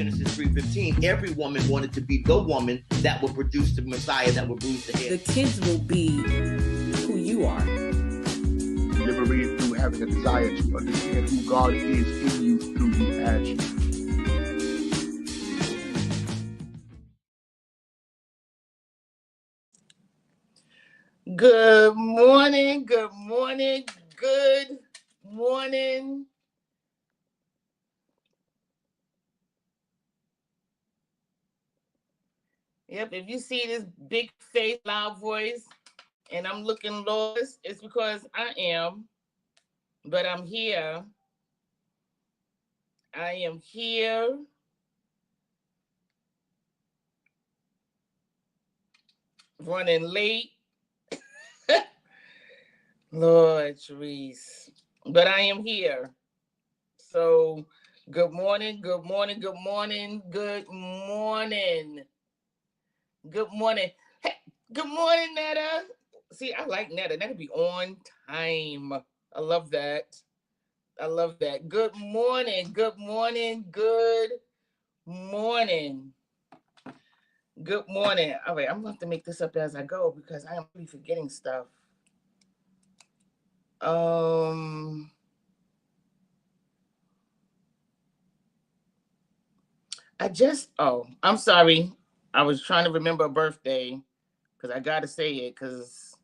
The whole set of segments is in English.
Genesis 3:15, every woman wanted to be the woman that would produce the Messiah that would bruise the head. The kids will be who you are. Liberated through having a desire to understand who God is in you, through you, as you. Good morning, good morning, good morning. Yep, if you see this big face, loud voice, and I'm looking lost, it's because I am, but I'm here. I am here. Running late. Lord, Cherise. But I am here. So, good morning, good morning, good morning, good morning. Good morning. Hey, good morning, Netta. See, I like Netta. Netta be on time. I love that. I love that. Good morning. Good morning. Good morning. Good morning. All right, I'm going to have to make this up as I go because I am really forgetting stuff. I'm sorry. I was trying to remember a birthday because I got to say it because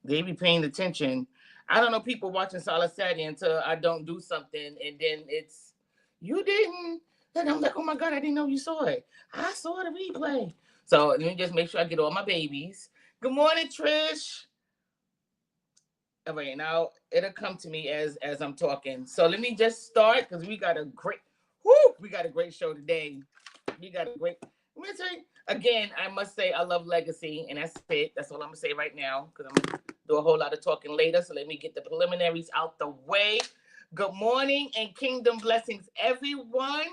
they be paying attention. I don't know people watching Solace Saturday until I don't do something and then it's, you didn't. And I'm like, oh my God, I didn't know you saw it. I saw the replay. So let me just make sure I get all my babies. Good morning, Trish. All right, now it'll come to me as I'm talking. So let me just start because we got a great show today. We got a great. Let me tell you again. I must say I love legacy, and that's it. That's all I'm gonna say right now because I'm gonna do a whole lot of talking later. So let me get the preliminaries out the way. Good morning and kingdom blessings, everyone.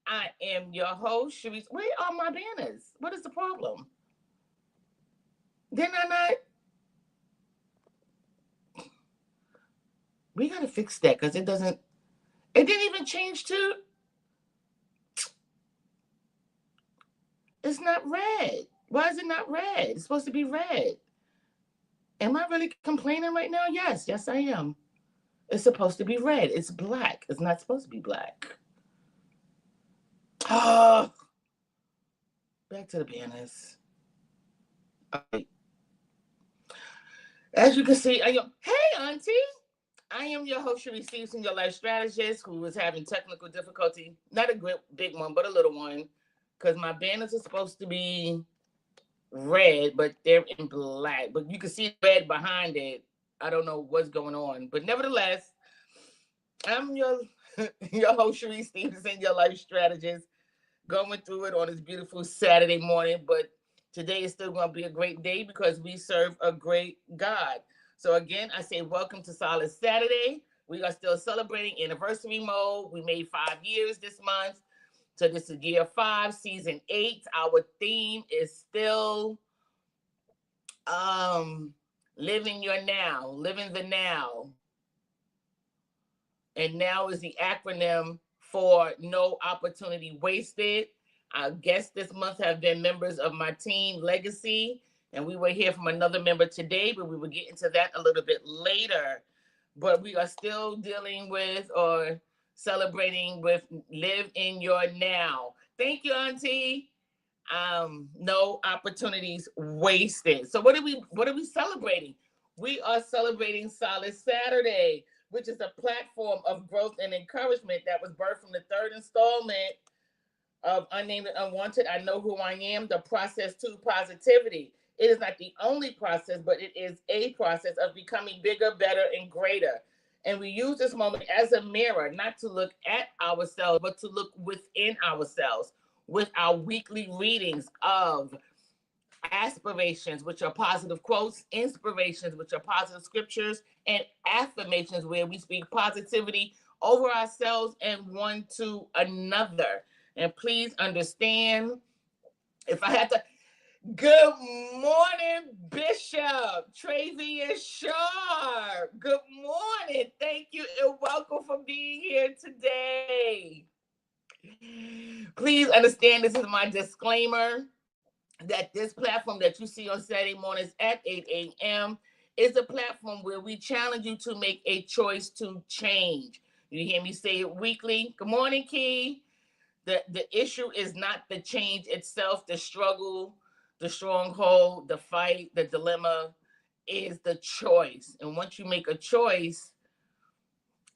I am your host, Cherise. Where are my banners? What is the problem? Didn't I not? We gotta fix that because it doesn't. It didn't even change to. It's not red. Why is it not red? It's supposed to be red. Am I really complaining right now? Yes, I am. It's supposed to be red. It's black. It's not supposed to be black. Oh, back to the banners. All right. As you can see, hey, Auntie. I am your host, Cherise Stevenson, your life strategist who is having technical difficulty. Not a great big one, but a little one. Because my banners are supposed to be red, but they're in black. But you can see red behind it. I don't know what's going on. But nevertheless, I'm your host, Cherise Stevenson, your life strategist, going through it on this beautiful Saturday morning. But today is still going to be a great day because we serve a great God. So again, I say welcome to Solace Saturday. We are still celebrating anniversary mode. We made 5 years this month. So this is year 5, season 8. Our theme is still living your now, living the now. And now is the acronym for no opportunity wasted. Our guests this month have been members of my team, Legacy, and we will hear from another member today, but we will get into that a little bit later. But we are still dealing with or celebrating with live in your now. Thank you, Auntie. No opportunities wasted. So what are we celebrating? We are celebrating Solace Saturday, which is a platform of growth and encouragement that was birthed from the 3rd installment of Unnamed and Unwanted. I Know Who I Am, the process to positivity. It is not the only process, but it is a process of becoming bigger, better, and greater. And we use this moment as a mirror, not to look at ourselves, but to look within ourselves with our weekly readings of aspirations, which are positive quotes, inspirations, which are positive scriptures, and affirmations, where we speak positivity over ourselves and one to another. And please understand, if I had to, good morning, Bishop Travius Sharp. Good morning. Thank you and welcome for being here today. Please understand this is my disclaimer that this platform that you see on Saturday mornings at 8 a.m. is a platform where we challenge you to make a choice to change. You hear me say it weekly. Good morning, Key. The issue is not the change itself, the struggle, the stronghold, the fight, the dilemma is the choice. And once you make a choice,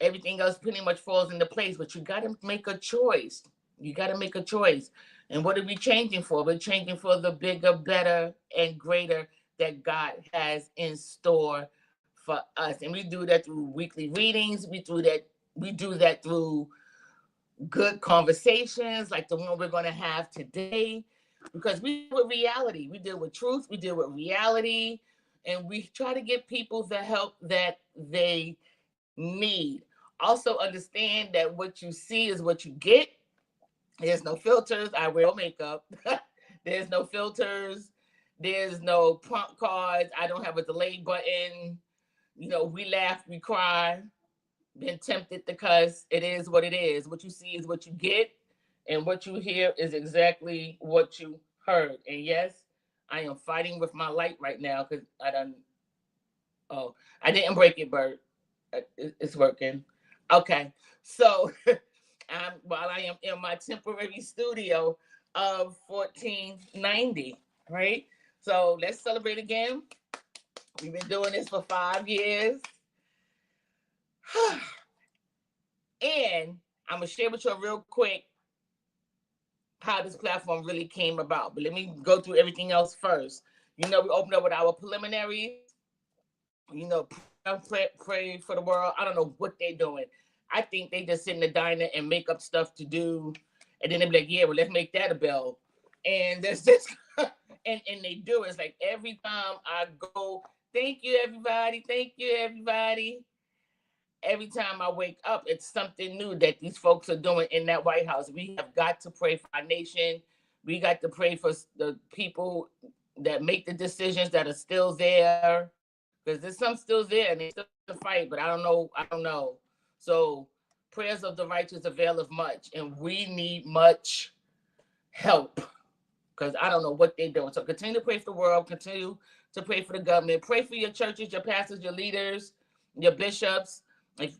everything else pretty much falls into place. But you got to make a choice. You got to make a choice. And what are we changing for? We're changing for the bigger, better, and greater that God has in store for us. And we do that through weekly readings. We do that through good conversations like the one we're going to have today, because we deal with reality. We deal with truth. We deal with reality. And we try to give people the help that they need. Also understand that what you see is what you get. There's no filters. I wear makeup. There's no filters. There's no prompt cards. I don't have a delay button. We laugh, we cry, been tempted to cuss. It is what it is. What you see is what you get, and what you hear is exactly what you heard. And yes, I am fighting with my light right now because I didn't break it, Bert. It's working. Okay, so while I am in my temporary studio of 1490, right? So let's celebrate again. We've been doing this for 5 years. And I'm going to share with you real quick how this platform really came about. But let me go through everything else first. We opened up with our preliminaries. Pray for the world. I don't know what they're doing. I think they just sit in the diner and make up stuff to do. And then they're like, yeah, well, let's make that a bell. And there's this, and they do. It's like every time I go, thank you, everybody. Thank you, everybody. Every time I wake up, it's something new that these folks are doing in that White House. We have got to pray for our nation. We got to pray for the people that make the decisions that are still there. Because there's some still there and they still fight, but I don't know. So prayers of the righteous availeth much, and we need much help because I don't know what they're doing. So continue to pray for the world, continue to pray for the government, pray for your churches, your pastors, your leaders, your bishops. Like,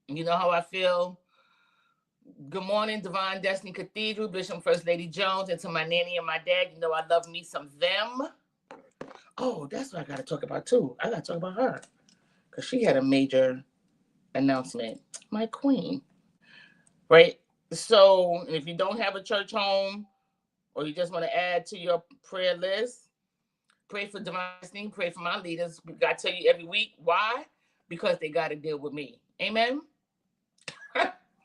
you know how I feel. Good morning, Divine Destiny Cathedral, Bishop First Lady Jones, and to my nanny and my dad. I love me some them. Oh, that's what I got to talk about too. I got to talk about her because she had a major announcement. My queen, right? So if you don't have a church home or you just want to add to your prayer list, pray for Divine Destiny, pray for my leaders. We got to tell you every week. Why? Because they got to deal with me. Amen?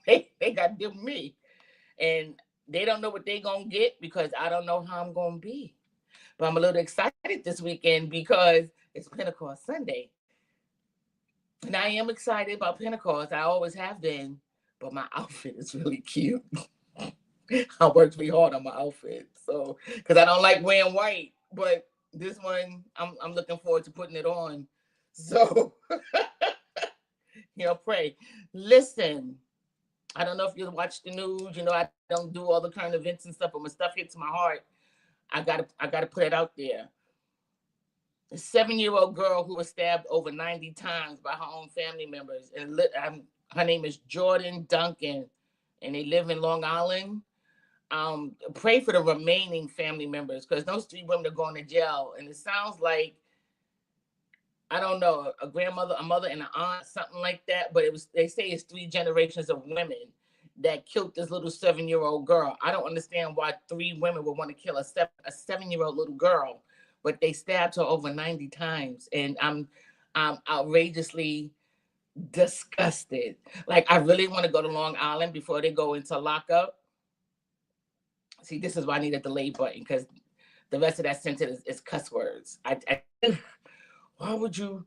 they got to deal with me. And they don't know what they're going to get because I don't know how I'm going to be. But I'm a little excited this weekend because it's Pentecost Sunday. And I am excited about Pentecost. I always have been. But my outfit is really cute. I worked really hard on my outfit. So, because I don't like wearing white. But this one, I'm looking forward to putting it on. So, pray. Listen, I don't know if you watch the news. I don't do all the current events and stuff, but when stuff hits my heart, I gotta put it out there. A 7-year-old girl who was stabbed over 90 times by her own family members, and her name is Jordan Duncan, and they live in Long Island. Pray for the remaining family members because those 3 women are going to jail, and it sounds like, I don't know, a grandmother, a mother, and an aunt, something like that. But they say it's 3 generations of women that killed this little 7-year-old girl. I don't understand why 3 women would want to kill a 7-year-old little girl, but they stabbed her over 90 times. And I'm outrageously disgusted. Like, I really want to go to Long Island before they go into lockup. See, this is why I need a delay button because the rest of that sentence is cuss words. Why would you,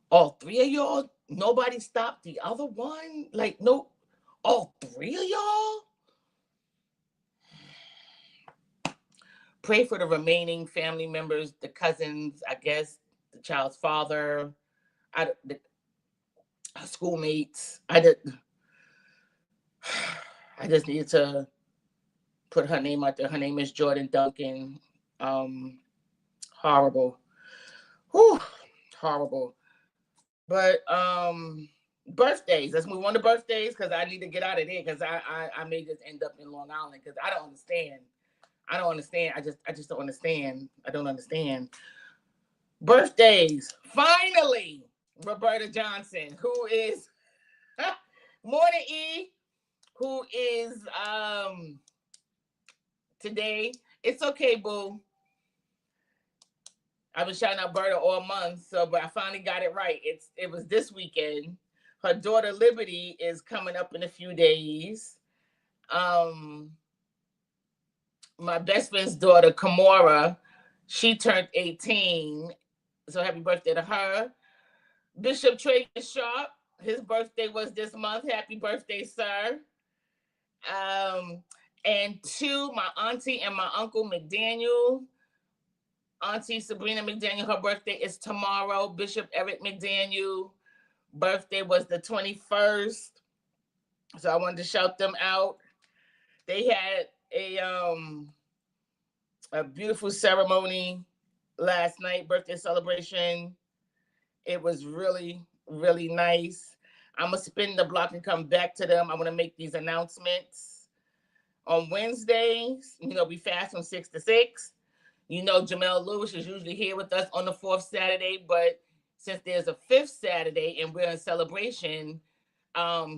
all 3 of y'all, nobody stopped the other one? Like, no. All 3 of y'all? Pray for the remaining family members, the cousins, I guess, the child's father, schoolmates. I just needed to put her name out there. Her name is Jordan Duncan. Horrible. Whew, horrible. But birthdays. Let's move on to birthdays because I need to get out of there because I may just end up in Long Island because I don't understand. I don't understand. I just don't understand. I don't understand. Birthdays. Finally, Roberta Johnson, who is Morning E, who is today. It's okay, boo. I've been shouting out Berta all month, but I finally got it right. It was this weekend. Her daughter Liberty is coming up in a few days. My best friend's daughter Kamora, she turned 18. So happy birthday to her. Bishop Trey Sharp, his birthday was this month. Happy birthday, sir. And to my auntie and my uncle McDaniel. Auntie Sabrina McDaniel, her birthday is tomorrow. Bishop Eric McDaniel, birthday was the 21st. So I wanted to shout them out. They had a beautiful ceremony last night, birthday celebration. It was really, really nice. I'm going to spin the block and come back to them. I want to make these announcements. On Wednesdays, we fast from 6 to 6. Jamel Lewis is usually here with us on the 4th Saturday, but since there's a 5th Saturday and we're in celebration,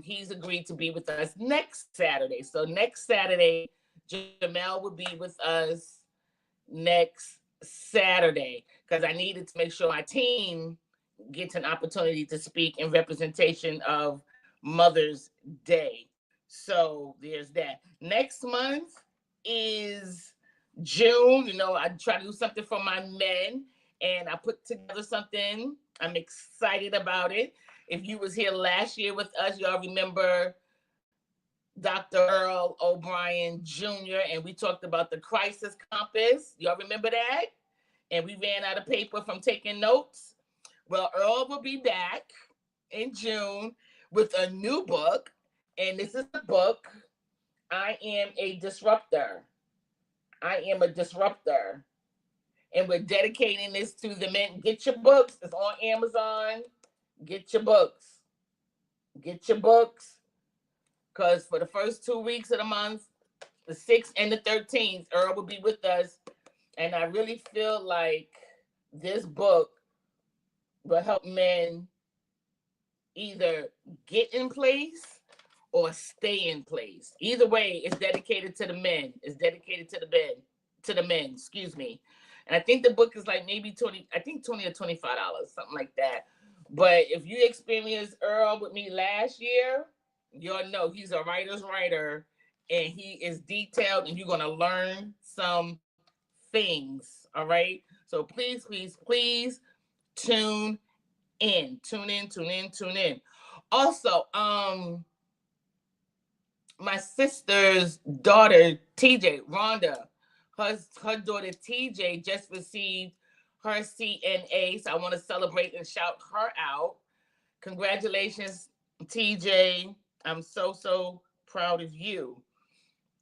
he's agreed to be with us next Saturday. So next Saturday, Jamel will be with us next Saturday because I needed to make sure my team gets an opportunity to speak in representation of Mother's Day. So there's that. Next month is June. I try to do something for my men, and I put together something. I'm excited about it. If you was here last year with us, y'all remember Dr. Earl O'Brien Jr., and we talked about the crisis compass. Y'all remember that? And we ran out of paper from taking notes. Well, Earl will be back in June with a new book, and this is the book, I Am a Disruptor. I Am a Disruptor. And we're dedicating this to the men. Get your books. It's on Amazon. Get your books. Get your books. Because for the first 2 weeks of the month, the 6th and the 13th, Earl will be with us. And I really feel like this book will help men either get in place or stay in place. Either way, it's dedicated to the men. It's dedicated to the men, excuse me. And I think the book is like maybe $20 or $25, something like that. But if you experienced Earl with me last year, you'll know he's a writer's writer and he is detailed and you're going to learn some things. All right. So please, please, please tune in. Also, my sister's daughter, TJ, Rhonda, her daughter, TJ, just received her CNA. So I want to celebrate and shout her out. Congratulations, TJ. I'm so, so proud of you.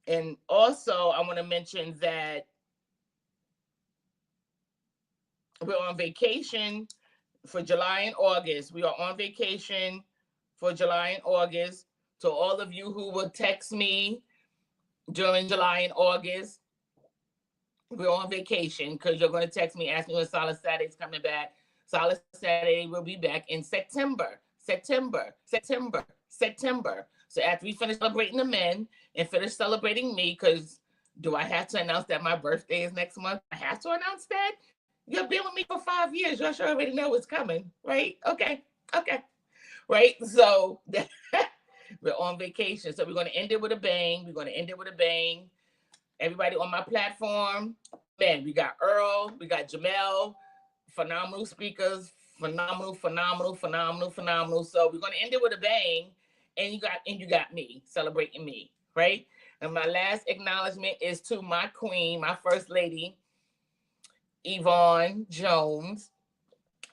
And also, I want to mention that we're on vacation for July and August. We are on vacation for July and August. So all of you who will text me during July and August, we're on vacation because you're going to text me asking when Solace Saturday's coming back. Solace Saturday will be back in September. So after we finish celebrating the men and finish celebrating me, because do I have to announce that my birthday is next month? I have to announce that? You've been with me for 5 years. You should already know what's coming, right? Okay. Right? So we're on vacation. So we're going to end it with a bang. Everybody on my platform, man, we got Earl, we got Jamel, phenomenal speakers, phenomenal. So we're going to end it with a bang. And you got me celebrating me, right? And my last acknowledgement is to my queen, my first lady, Yvonne Jones.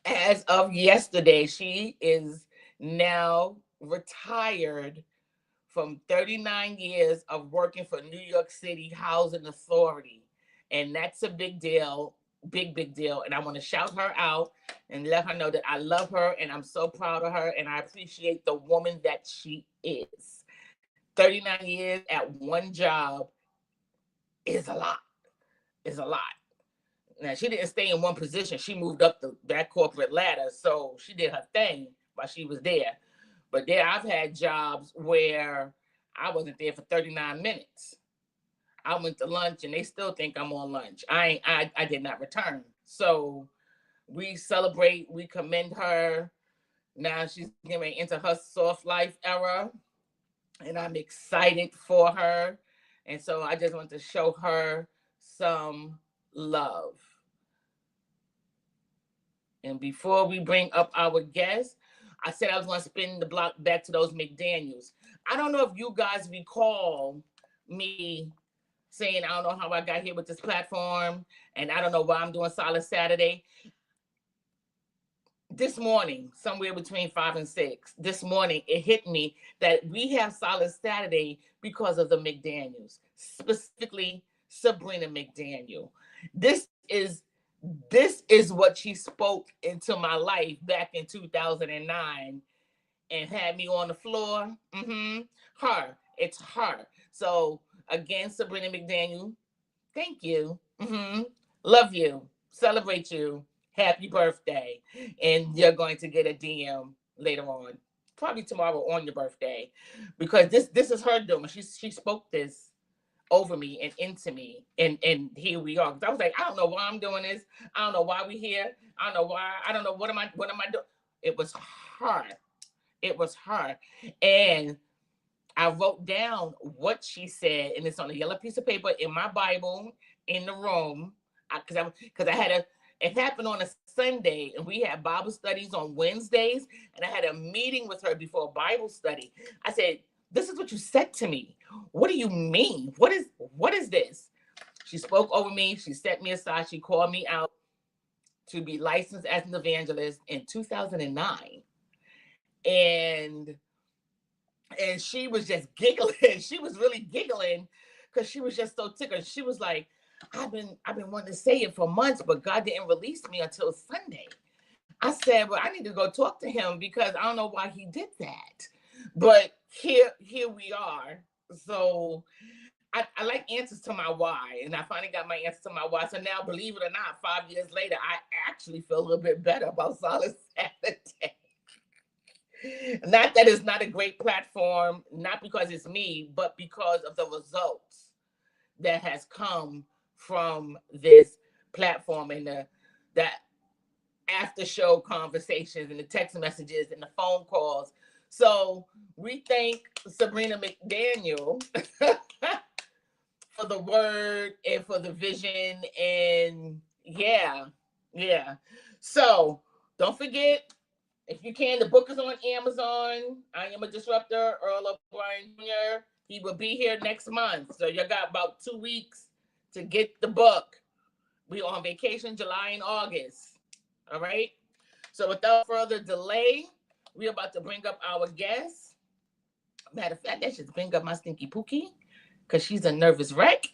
As of yesterday, she is now retired from 39 years of working for New York City Housing Authority. And that's a big deal, big deal. And I want to shout her out and let her know that I love her and I'm so proud of her and I appreciate the woman that she is. 39 years at one job is a lot. Is a lot. Now, she didn't stay in one position. She moved up that corporate ladder. So she did her thing while she was there. But there, I've had jobs where I wasn't there for 39 minutes. I went to lunch and they still think I'm on lunch. I did not return. So we celebrate, we commend her. Now she's getting into her soft life era. And I'm excited for her. And so I just want to show her some love. And before we bring up our guest, I said I was going to spin the block back to those McDaniels. I don't know if you guys recall me saying, I don't know how I got here with this platform, and I don't know why I'm doing Solace Saturday. This morning, somewhere between 5 and 6, this morning, it hit me that we have Solace Saturday because of the McDaniels, specifically Sabrina McDaniel. This is what she spoke into my life back in 2009 and had me on the floor. Her. It's her. So again, Sabrina McDaniel, thank you. Love you. Celebrate you. Happy birthday. And you're going to get a DM later on, probably tomorrow on your birthday, because this is her doing. She spoke this over me and into me, and here we are. I was like, I don't know why I'm doing this. I don't know why we're here. I don't know why. I don't know what am I doing. It was her. It was her. And I wrote down what she said, and it's on a yellow piece of paper in my Bible in the room, because I had it happened on a Sunday, and we had Bible studies on Wednesdays, and I had a meeting with her before Bible study. I said, this is what you said to me. What do you mean? What is this? She spoke over me. She set me aside. She called me out to be licensed as an evangelist in 2009. And she was just giggling. She was really giggling because she was just so tickled. She was like, I've been wanting to say it for months, but God didn't release me until Sunday. I said, well, I need to go talk to him because I don't know why he did that. But here we are. So I like answers to my why, and I finally got my answer to my why. So now, believe it or not, 5 years later, I actually feel a little bit better about Solace Saturday. Not that it's not a great platform, not because it's me, but because of the results that has come from this platform and the after show conversations and the text messages and the phone calls. So we thank Sabrina McDaniel for the word and for the vision. And yeah. So don't forget, if you can, the book is on Amazon. I Am a Disruptor, Earl O'Brien Jr. He will be here next month. So you got about 2 weeks to get the book. We're on vacation July and August. All right. So without further delay, we're about to bring up our guest. Matter of fact, let's just bring up my stinky Pookie because she's a nervous wreck.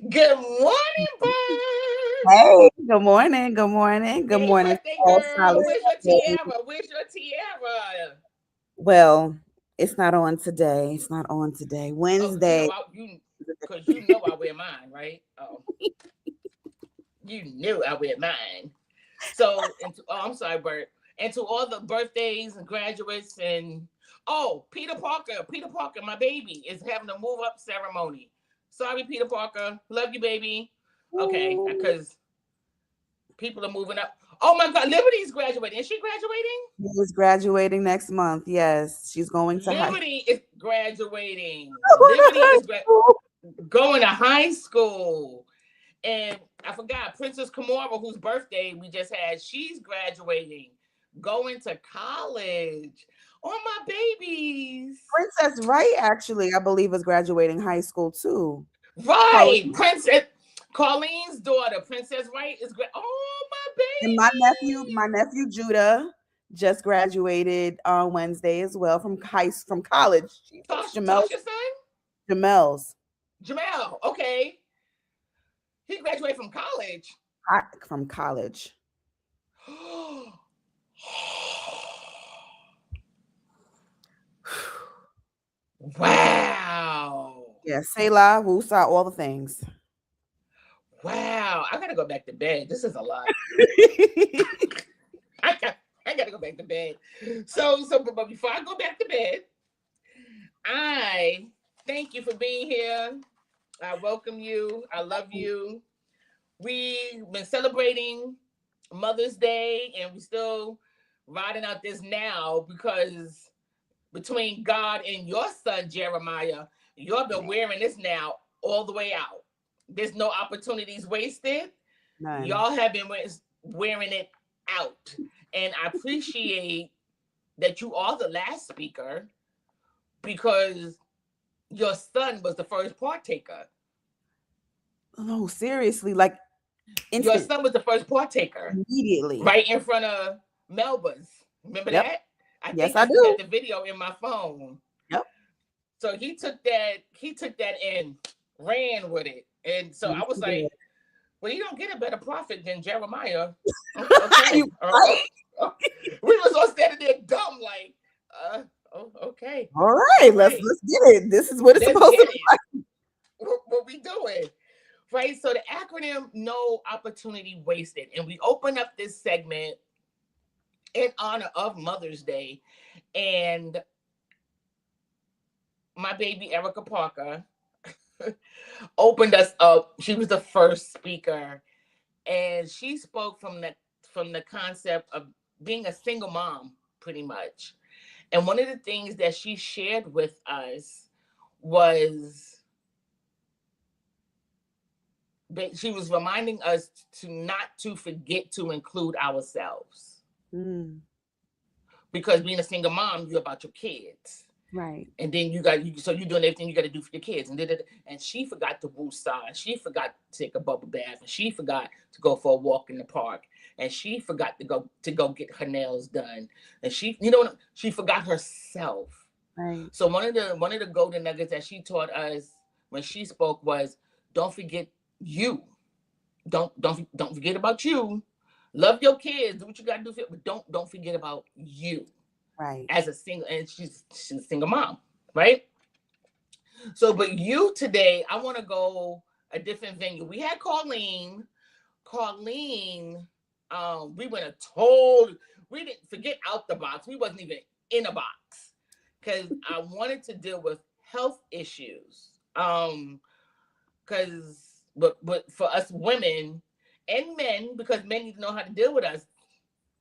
Good morning, Bird. Hey, good morning. Good morning. Good morning. Birthday girl. Where's your tiara? Where's your tiara? Well, it's not on today. It's not on today. Wednesday. Because you know I wear mine, right? Oh. You knew I wear mine. So, I'm sorry, Bert. And to all the birthdays and graduates and, Peter Parker, my baby, is having a move up ceremony. Sorry, Peter Parker. Love you, baby. Okay, because people are moving up. Oh my God, Liberty's graduating. Is she graduating? She's graduating next month. Yes, she's going to Liberty is graduating. Liberty is going to high school. And I forgot, Princess Kamora, whose birthday we just had, she's graduating, going to college. Oh, my babies. Princess Wright, actually, I believe, is graduating high school, too. Right. Princess Colleen's daughter, Princess Wright, is oh, my baby. And my nephew Judah just graduated on Wednesday as well from college. Tasha's son? Jamel's. Jamel, okay. He graduated from college. From college. Wow. Yeah, Selah, Wusa, all the things. Wow. I gotta go back to bed. This is a lot. I gotta go back to bed. But before I go back to bed, I thank you for being here. I welcome you. I love you. We've been celebrating Mother's Day, and we still riding out this now because between God and your son Jeremiah, you've been wearing this now all the way out. There's no opportunities wasted. None. Y'all have been wearing it out, and I appreciate that you are the last speaker because your son was the first partaker. Oh, seriously, like your son was the first partaker immediately, right in front of Melba's. Remember that? I do. Had the video in my phone. Yep. So he took that and ran with it, and so I was like, "Well, you don't get a better prophet than Jeremiah." Okay. We was all standing there dumb, like, okay. All right, let's get it. This is what it's supposed to be like. What we doing? Right, so the acronym No Opportunity Wasted, and we open up this segment in honor of Mother's Day, and my baby Erica Parker opened us up. She was the first speaker, and she spoke from the concept of being a single mom, pretty much. And one of the things that she shared with us was she was reminding us not to forget to include ourselves. Because being a single mom, you're about your kids. Right. And then you're doing everything you got to do for your kids. And she forgot to woosah. She forgot to take a bubble bath. And she forgot to go for a walk in the park. And she forgot to go get her nails done. And she forgot herself. Right. So one of the golden nuggets that she taught us when she spoke was, don't forget you. Don't forget about you. Love your kids, do what you gotta do for it, but don't forget about you. Right. As a single, and she's a single mom, right? So, but you today, I want to go a different venue. We had Colleen, we didn't forget out the box. We wasn't even in a box because I wanted to deal with health issues. But for us women and men, because men need to know how to deal with us,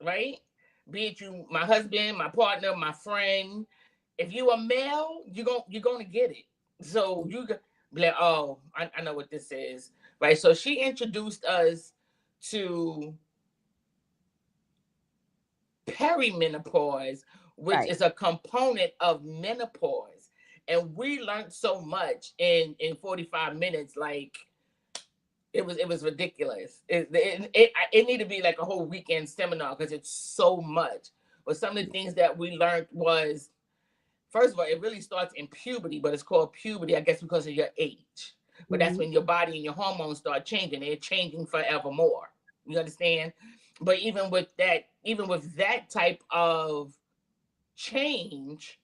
right? Be it you, my husband, my partner, my friend. If you a male, you're gonna get it. So you be like, oh, I know what this is, right? So she introduced us to perimenopause, which is a component of menopause, and we learned so much in 45 minutes, like. It was ridiculous. It needed to be like a whole weekend seminar because it's so much. But some of the things that we learned was, first of all, it really starts in puberty, but it's called puberty, I guess, because of your age. But that's when your body and your hormones start changing. They're changing forevermore. You understand? But even with that type of change,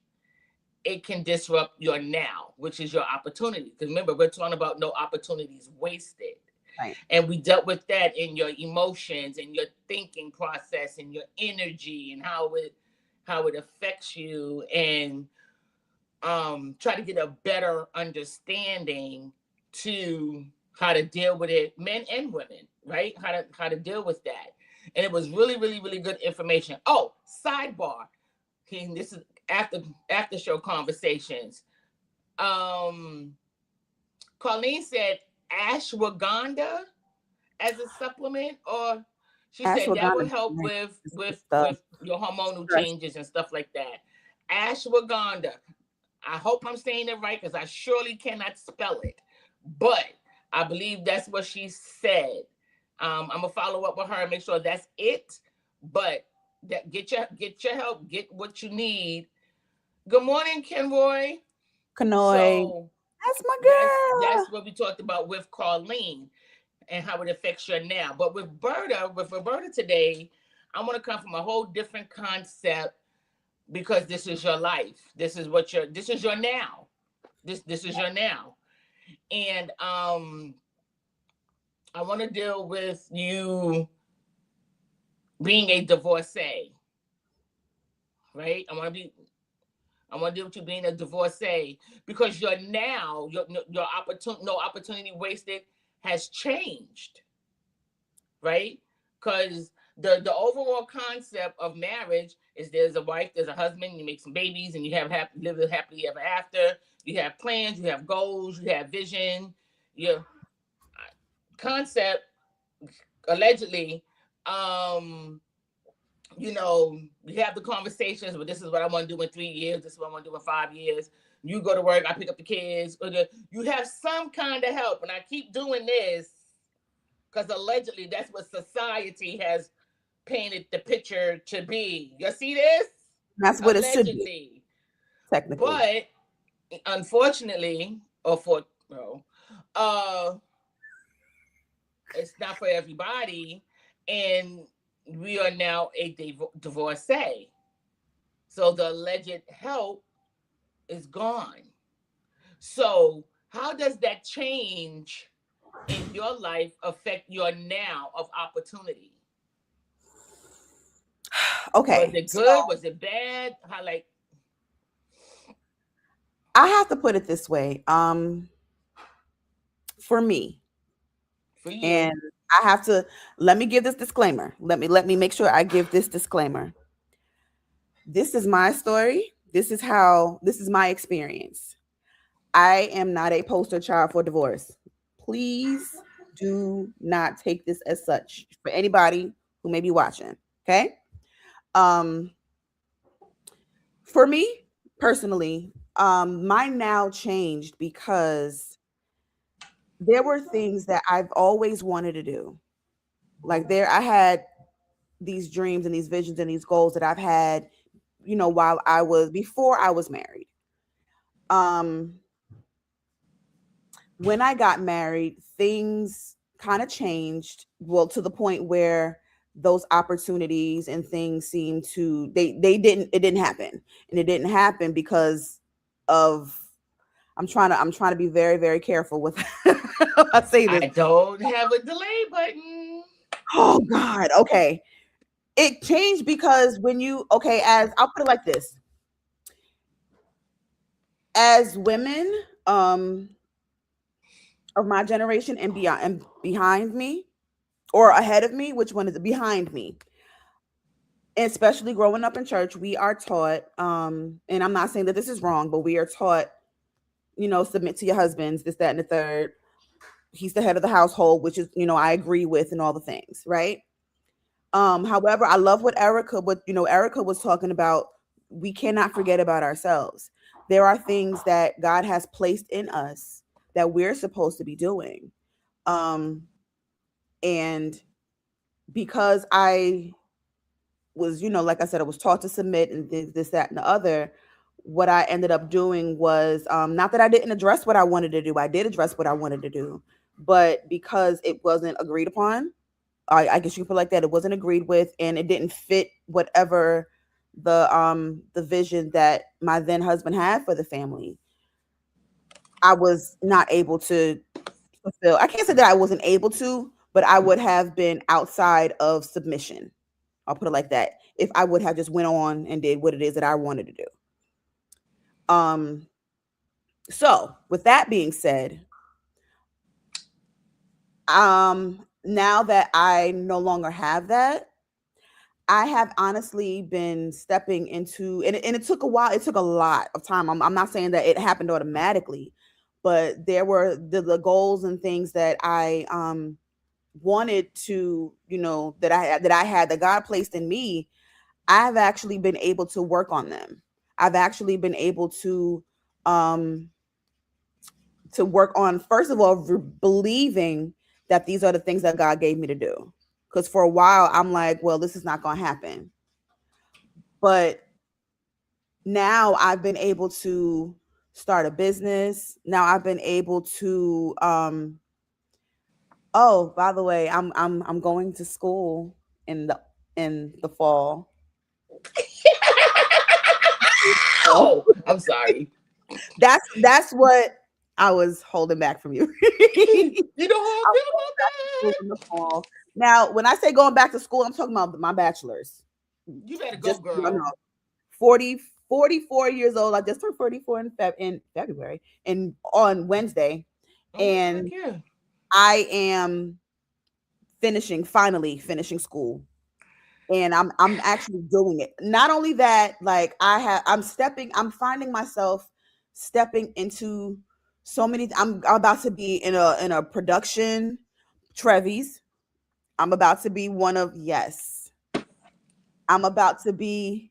it can disrupt your now, which is your opportunity. Because remember, we're talking about no opportunities wasted. Right. And we dealt with that in your emotions and your thinking process and your energy and how it affects you, and try to get a better understanding to how to deal with it, men and women, right? How to deal with that. And it was really, really, really good information. Oh, sidebar. Okay, this is after show conversations. Colleen said ashwagandha as a supplement, or she said that would help with your hormonal changes and stuff like that. Ashwagandha. I hope I'm saying it right because I surely cannot spell it, but I believe that's what she said. I'm gonna follow up with her and make sure that's it. But that get your help, get what you need. Good morning, Kenroy. Kanoy. So That's my That's girl. what we talked about with Carlene and how it affects you now. But with Roberta today, I want to come from a whole different concept because this is your life. This is your now. This is your now. And I want to deal with you being a divorcee, right? I want to deal with you being a divorcee because your now, your opportunity, no opportunity wasted has changed, right? Because the overall concept of marriage is there's a wife, there's a husband, you make some babies, and you have live happily ever after. You have plans, you have goals, you have vision. Your concept allegedly, um, you have the conversations, but this is what I want to do in 3 years. This is what I want to do in 5 years. You go to work, I pick up the kids. You have some kind of help. And I keep doing this because allegedly that's what society has painted the picture to be. You see this? That's what it should be, Allegedly. technically. But unfortunately, or for, well, uh, it's not for everybody. And we are now a divorcee. So the alleged help is gone. So how does that change in your life affect your now of opportunity? Was Okay, it so good? Was it bad? How, like, I have to put it this way. For me, for and you? I have to let me give this disclaimer. Let me make sure I give this disclaimer. This is my story. This is my experience. I am not a poster child for divorce. Please do not take this as such for anybody who may be watching. Okay. Um, for me personally, my now changed because there were things that I've always wanted to do. Like I had these dreams and these visions and these goals that I've had, while before I was married. Um, when I got married, things kind of changed. Well, to the point where those opportunities and things seemed to it didn't happen. And it didn't happen because of I'm trying to be very, very careful with how I say this. I don't have a delay button. Oh God. Okay. It changed because as I'll put it like this. As women, of my generation and beyond and behind me, or ahead of me, which one is it? Behind me, especially growing up in church, we are taught, and I'm not saying that this is wrong, but we are taught, submit to your husbands, this, that, and the third. He's the head of the household, which is, I agree with, and all the things, right? However, I love Erica was talking about. We cannot forget about ourselves. There are things that God has placed in us that we're supposed to be doing. Um, and because I was, like I said, I was taught to submit and this, that, and the other. What I ended up doing was, not that I didn't address what I wanted to do. I did address what I wanted to do, but because it wasn't agreed upon, I guess you could put it like that. It wasn't agreed with, and it didn't fit whatever the vision that my then husband had for the family. I was not able to fulfill. I can't say that I wasn't able to, but I would have been outside of submission. I'll put it like that. If I would have just went on and did what it is that I wanted to do. Um, so with that being said, now that I no longer have that, I have honestly been stepping into, and it took a while. It took a lot of time. I'm not saying that it happened automatically, but there were the goals and things that I wanted to, that God placed in me. I've actually been able to work on them. I've actually been able um to work on, first of all, believing that these are the things that God gave me to do. Because for a while I'm like, well, this is not going to happen. But now I've been able to start a business. Now I've been able to oh, by the way, I'm going to school in the fall. Oh, I'm sorry. That's what I was holding back from you. You know how I feel about School that. in the fall. Now, when I say going back to school, I'm talking about my bachelor's. You better go, Just so you girl. know, 44 years old. I just turned 44 in February and on Wednesday. Oh my God, And yeah. I am finally finishing school. And I'm actually doing it. Not only that, like I'm finding myself stepping into so many. I'm about to be in a production, Trevi's. I'm about to be one of yes. I'm about to be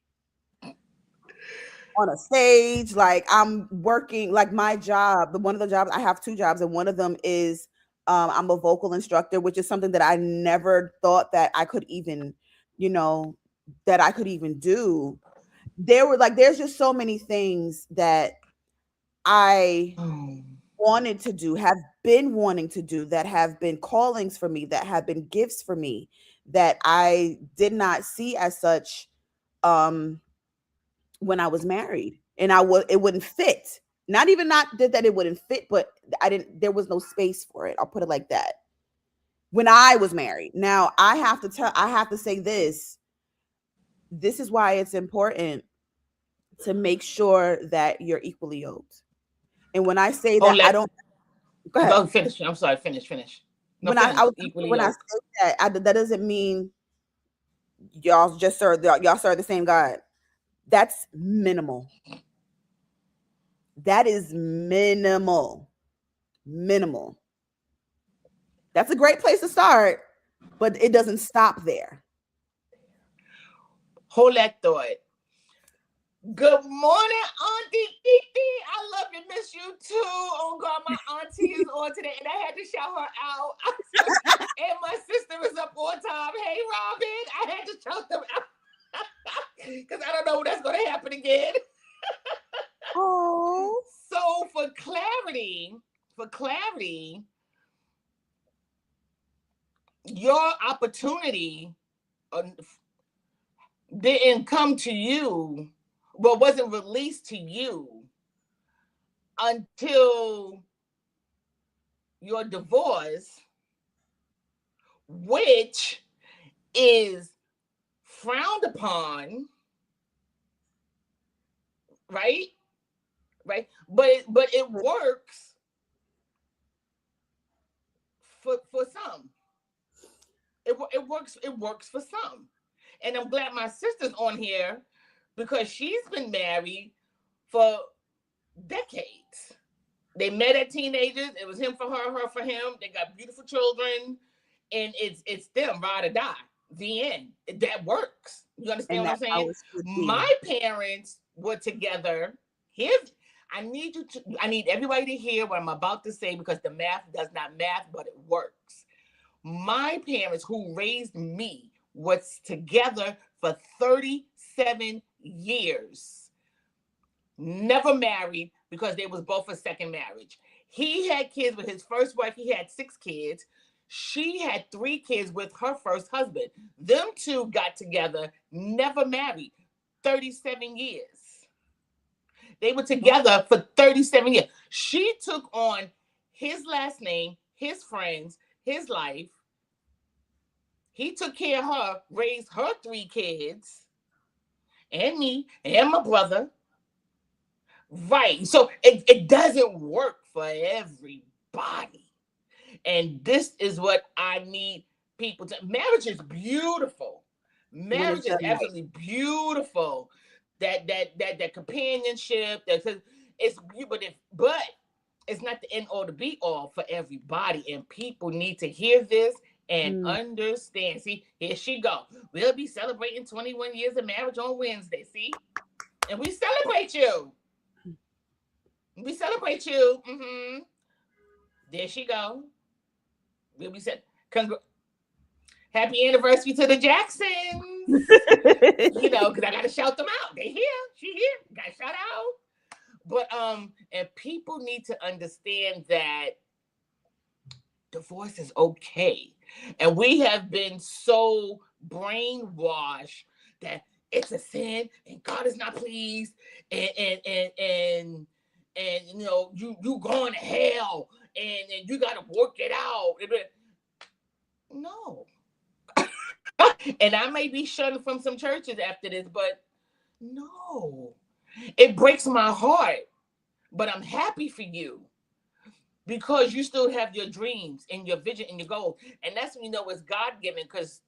on a stage. Like I'm working like my job. One of the jobs I have two jobs, and one of them is I'm a vocal instructor, which is something that I never thought that I could even, you know, that I could even do. There's just so many things that I Oh. wanted to do, have been wanting to do, that have been callings for me, that have been gifts for me, that I did not see as such when I was married. And it wouldn't fit. Not that it wouldn't fit, but there was no space for it. I'll put it like that. When I was married. Now I have to say this. This is why it's important to make sure that you're equally yoked. And when I say Oh, that, I don't go ahead. go finish. I'm sorry. Finish. No, When I finish. was Equally when I yoked. say that doesn't mean y'all serve the same God. That's minimal. That is minimal. Minimal. That's a great place to start, but it doesn't stop there. Hold that thought. Good morning, Auntie Kiki. I love you, miss you too. Oh God, my auntie is on today, and I had to shout her out. And my sister is up on time. Hey, Robin, I had to shout them out because I don't know when that's going to happen again. Oh, So for clarity, your opportunity didn't come to you, but wasn't released to you until your divorce, which is frowned upon, right? Right, but it works for some. It works for some, and I'm glad my sister's on here because she's been married for decades. They met at teenagers. It was him for her for him. They got beautiful children, and it's them ride or die. The end. That works. You understand and what I'm that's how saying? it should be. My parents were together. Here's I need everybody to hear what I'm about to say because the math does not math, but it works. My parents, who raised me, was together for 37 years. Never married because they was both a second marriage. He had kids with his first wife. He had 6 kids. She had 3 kids with her first husband. Them two got together, never married, 37 years. They were together for 37 years. She took on his last name, his friends, his life. He took care of her, raised her 3 kids, and me, and my brother. Right. So it doesn't work for everybody. And this is what I need people to. Marriage is beautiful. When Marriage it's is done right. absolutely beautiful. That companionship. It's but it's not the end all to be all for everybody. And people need to hear this and understand. See, here she go. We'll be celebrating 21 years of marriage on Wednesday. See, and we celebrate you. We celebrate you. Mm-hmm. There she go. We'll be said. Happy anniversary to the Jacksons. You know, because I gotta shout them out. They here. She here. Gotta shout out. But and people need to understand that divorce is okay. And we have been so brainwashed that it's a sin and God is not pleased and you know you going to hell and you gotta work it out. No. And I may be shutting from some churches after this, but no. It breaks my heart. But I'm happy for you because you still have your dreams and your vision and your goals. And that's when you know it's God given. Because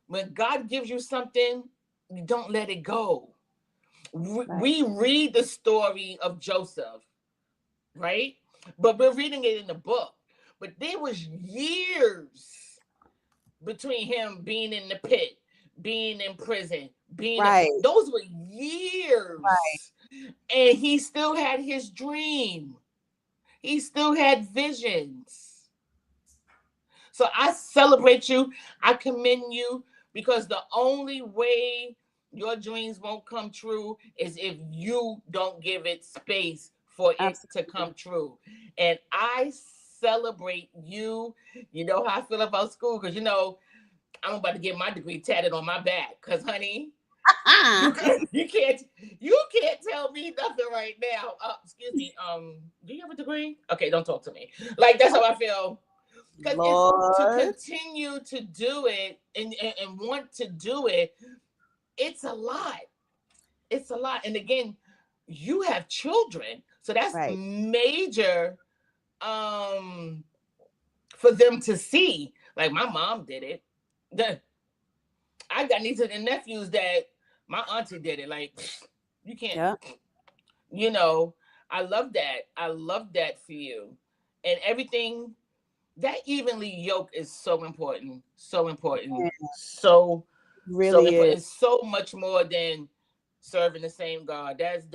when God gives you something, you don't let it go. We read the story of Joseph, right? But we're reading it in the book. But there was years between him being in the pit, being in prison, those were years. And he still had his dream. He still had visions. So I celebrate you. I commend you because the only way your dreams won't come true is if you don't give it space for it to come true. And I celebrate you. You know how I feel about school because, you know, I'm about to get my degree tatted on my back because, honey, you can't tell me nothing right now. Excuse me. Do you have a degree? Okay, don't talk to me. Like that's how I feel. Because it's to continue to do it and want to do it. It's a lot. It's a lot. And again, you have children, so that's major. For them to see. Like my mom did it. I got nieces and nephews that my auntie did it. Like, you can't, you know, I love that. I love that for you. And everything, that evenly yoke is so important. So important. Yeah. So, really so important. It's so much more than serving the same God. That's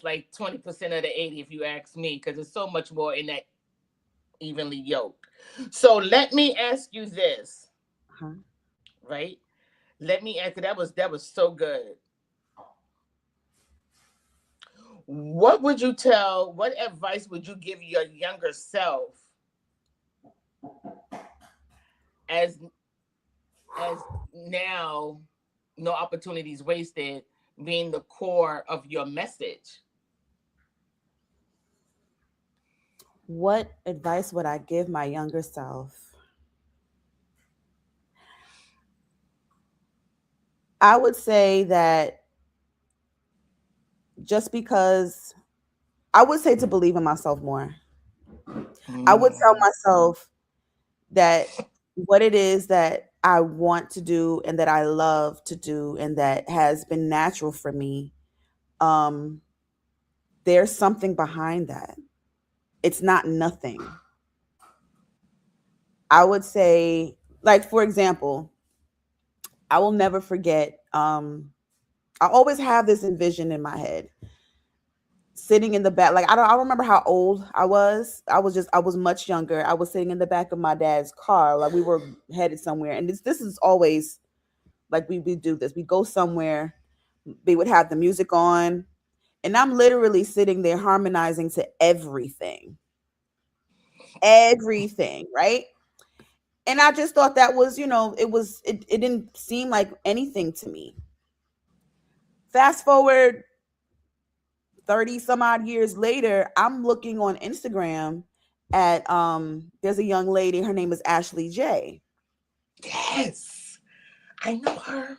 like 20% of the 80, if you ask me, because there's so much more in that evenly yoked. So let me ask you this. Right? Let me ask you, that was so good. What advice would you give your younger self as now no opportunities wasted being the core of your message? What advice would I give my younger self? I would say that just because I would say to believe in myself more. I would tell myself that what it is that I want to do and that I love to do and that has been natural for me, there's something behind that. It's not nothing. I would say, like, for example, I will never forget, I always have this envision in my head. Sitting in the back, like I don't remember how old I was. I was much younger. I was sitting in the back of my dad's car, like we were headed somewhere. And this is always like we do this. We go somewhere, they would have the music on, and I'm literally sitting there harmonizing to everything. Everything, right? And I just thought that was, it didn't seem like anything to me. Fast forward 30 some odd years later, I'm looking on Instagram at there's a young lady, her name is Ashley J. Yes, I know her.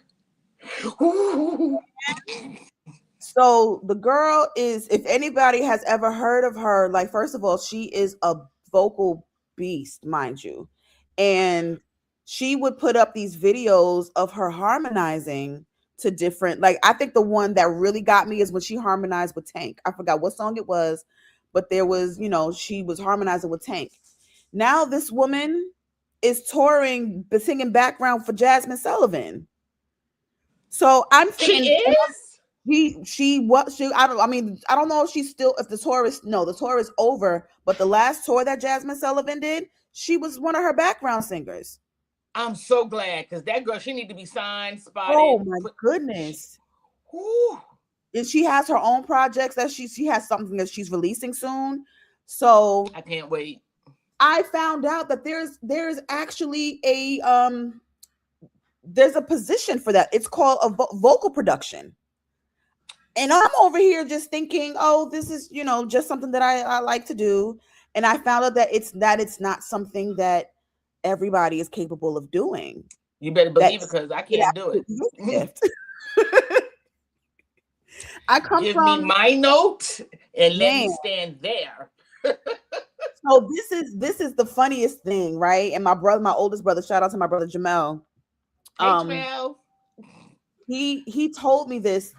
So the girl is, if anybody has ever heard of her, like, first of all, she is a vocal beast, mind you. And she would put up these videos of her harmonizing to different, like, I think the one that really got me is when she harmonized with Tank. I forgot what song it was, but there was, she was harmonizing with Tank. Now this woman is touring, singing background for Jasmine Sullivan. So I'm thinking, she is. I don't know if she's still, if the tour is over, but the last tour that Jasmine Sullivan did, she was one of her background singers. I'm so glad, because that girl, she need to be signed, spotted. Oh my goodness. Whew. And she has her own projects that she has something that she's releasing soon. So I can't wait. I found out that there's actually there's a position for that. It's called a vocal production. And I'm over here just thinking, oh, this is, just something that I like to do. And I found out that it's not something that everybody is capable of doing. You better believe it, because I can't do it. Gift. I come Give from me my note and let me man. stand there. So this is the funniest thing, right? And my oldest brother, shout out to my brother Jamel. Hey, Trail. He told me this.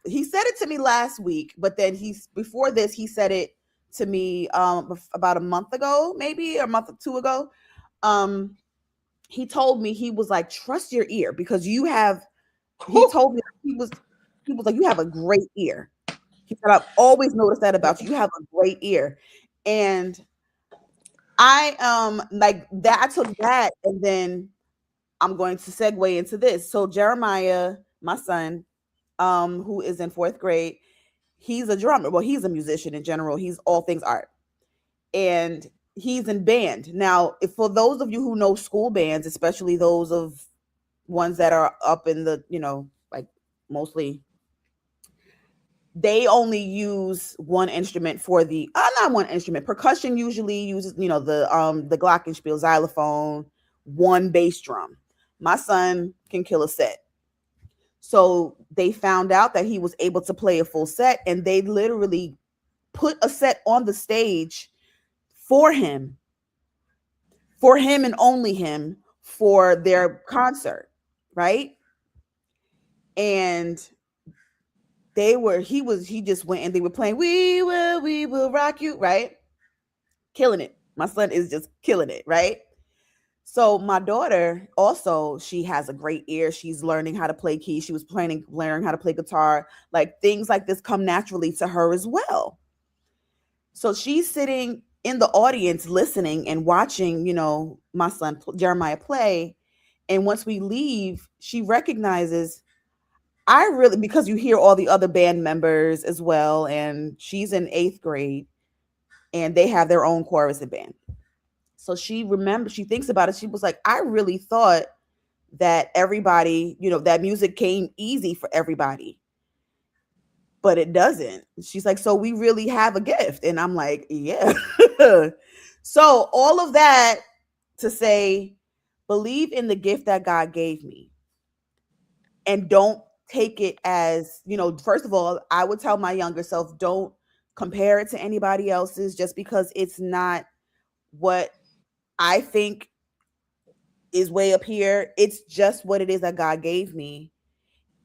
He said it to me last week, but then before this he said it to me about a month ago, maybe a month or two ago. He told me, he was like, trust your ear, because he told me he was like, you have a great ear. He said, I've always noticed that about you. You have a great ear. And I like that. I took that, and then I'm going to segue into this. So Jeremiah, my son, who is in 4th grade, he's a drummer. Well, he's a musician in general. He's all things art. And he's in band. Now, for those of you who know school bands, especially those of ones that are up in the, like mostly, they only use one instrument for the not one instrument. Percussion usually uses, the glockenspiel, xylophone, one bass drum. My son can kill a set. So they found out that he was able to play a full set, and they literally put a set on the stage for him and only him, for their concert, right? And he just went and they were playing we will rock you, right? Killing it. My son is just killing it, right? So my daughter also, she has a great ear. She's learning how to play keys. She was learning how to play guitar. Like, things like this come naturally to her as well. So she's sitting in the audience listening and watching, my son Jeremiah play. And once we leave, she recognizes, because you hear all the other band members as well, and she's in 8th grade and they have their own chorus and band. So she thinks about it. She was like, I really thought that everybody, that music came easy for everybody, but it doesn't. She's like, so we really have a gift. And I'm like, yeah. So all of that to say, believe in the gift that God gave me, and don't take it as, first of all, I would tell my younger self, don't compare it to anybody else's, just because it's not what I think is way up here. It's just what it is that God gave me.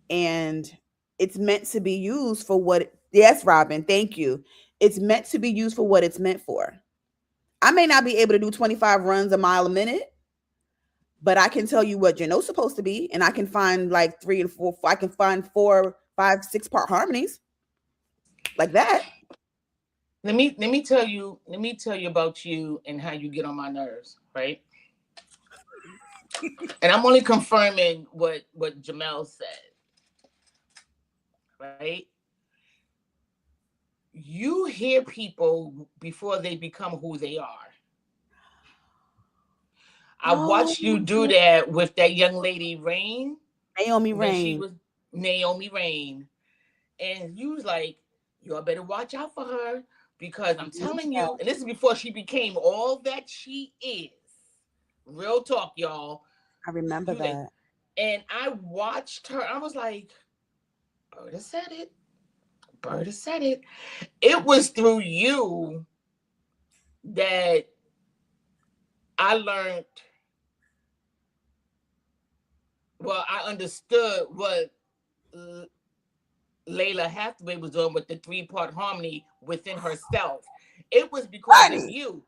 And it's meant to be used for yes, Robin, thank you. It's meant to be used for what it's meant for. I may not be able to do 25 runs a mile a minute, but I can tell you what supposed to be. And I can find like 3 and 4. I can find 4, 5, 6 part harmonies like that. Let me tell you about you and how you get on my nerves, right? And I'm only confirming what Jamel said, right? You hear people before they become who they are. I watched you do that with that young lady, Naomi Rain. She was Naomi Rain. And you was like, y'all better watch out for her, because I'm telling you, and this is before she became all that she is. Real talk, y'all. I remember that. And I watched her. I was like, Berta said it. Berta said it. It was through you that I learned. Well, I understood what Layla Hathaway was doing with the 3-part harmony within herself. It was because of you.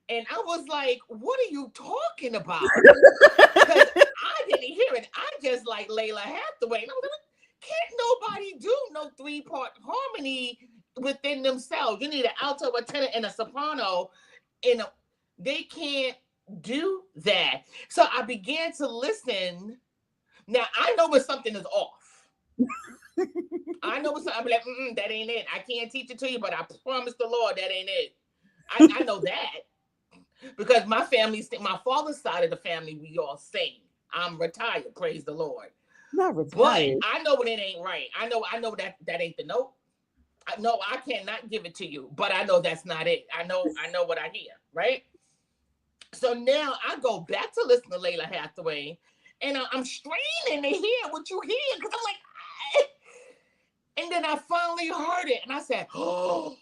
And I was like, what are you talking about? Because I didn't hear it. I just like Layla Hathaway. And I was like, can't nobody do no 3-part harmony within themselves. You need an alto, a tenor, and a soprano. And they can't do that. So I began to listen Now I know when something is off. I know when something, I'm like, that ain't it. I can't teach it to you, but I promise the Lord that ain't it. I know that because my family, my father's side of the family, we all sing. I'm retired, praise the Lord. Not retired. But I know when it ain't right. I know that ain't the note. No, I cannot give it to you, but I know that's not it. I know what I hear, right? So now I go back to listen to Layla Hathaway, and I'm straining to hear what you hear because I'm like, and then I finally heard it, and I said, "Oh,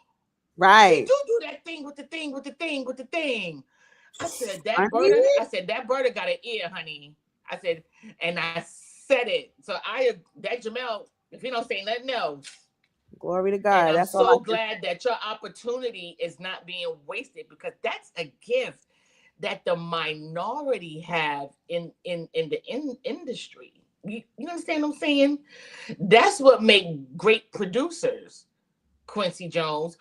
right, do that thing with the thing." I said that bird got an ear, honey. I said, and I said it. So that Jamel, if he don't say nothing else. Glory to God. And I'm that's so glad that your opportunity is not being wasted because that's a gift that the minority have in the industry. You understand what I'm saying? That's what make great producers, Quincy Jones,